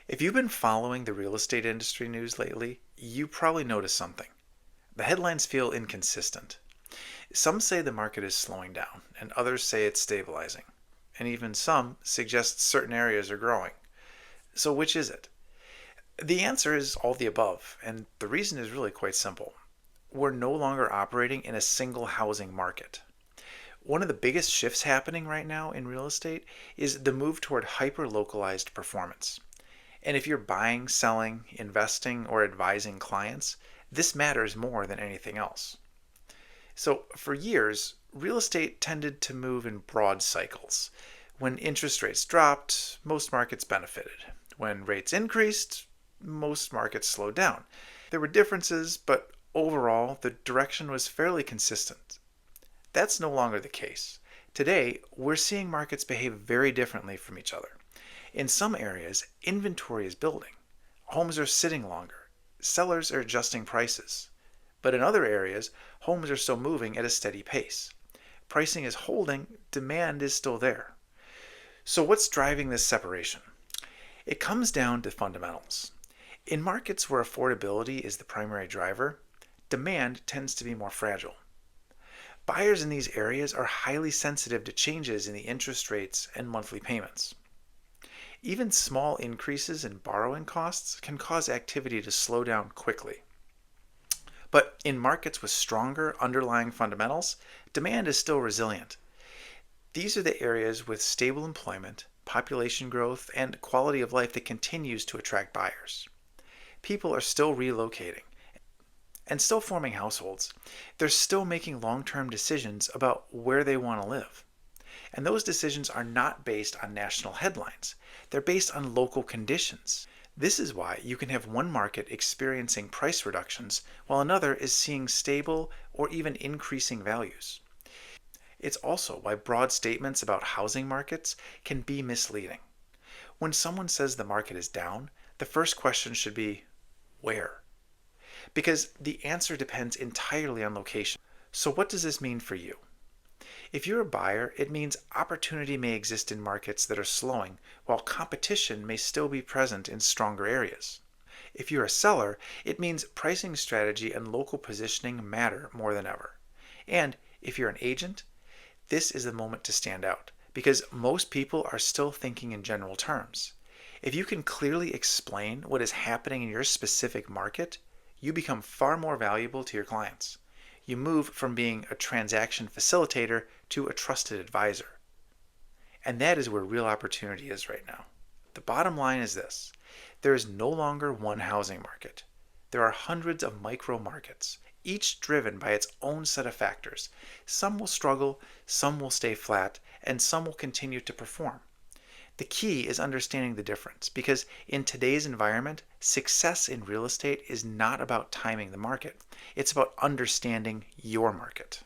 If you've been following the real estate industry news lately, you probably noticed something. The headlines feel inconsistent. Some say the market is slowing down, and others say it's stabilizing. And even some suggest certain areas are growing. So, which is it? The answer is all the above, and the reason is really quite simple. We're no longer operating in a single housing market. One of the biggest shifts happening right now in real estate is the move toward hyper localized performance. And if you're buying, selling, investing, or advising clients, this matters more than anything else. So, for years, real estate tended to move in broad cycles. When interest rates dropped, most markets benefited. When rates increased, most markets slowed down. There were differences, but overall, the direction was fairly consistent. That's no longer the case. Today, we're seeing markets behave very differently from each other. In some areas, inventory is building. Homes are sitting longer. Sellers are adjusting prices. But in other areas, homes are still moving at a steady pace. Pricing is holding, demand is still there. So, what's driving this separation? It comes down to fundamentals. In markets where affordability is the primary driver, demand tends to be more fragile. Buyers in these areas are highly sensitive to changes in the interest rates and monthly payments. Even small increases in borrowing costs can cause activity to slow down quickly. But in markets with stronger underlying fundamentals, demand is still resilient. These are the areas with stable employment, population growth, and quality of life that continues to attract buyers. People are still relocating and still forming households. They're still making long-term decisions about where they want to live. And those decisions are not based on national headlines. They're based on local conditions. This is why you can have one market experiencing price reductions while another is seeing stable or even increasing values. It's also why broad statements about housing markets can be misleading. When someone says the market is down, the first question should be, where? Because the answer depends entirely on location. So what does this mean for you? If you're a buyer, it means opportunity may exist in markets that are slowing, while competition may still be present in stronger areas. If you're a seller, it means pricing strategy and local positioning matter more than ever. And if you're an agent, this is the moment to stand out, because most people are still thinking in general terms. If you can clearly explain what is happening in your specific market, you become far more valuable to your clients. You move from being a transaction facilitator to a trusted advisor. And that is where real opportunity is right now. The bottom line is this: there is no longer one housing market. There are hundreds of micro markets, each driven by its own set of factors. Some will struggle, some will stay flat, and some will continue to perform. The key is understanding the difference, because in today's environment, success in real estate is not about timing the market. It's about understanding your market.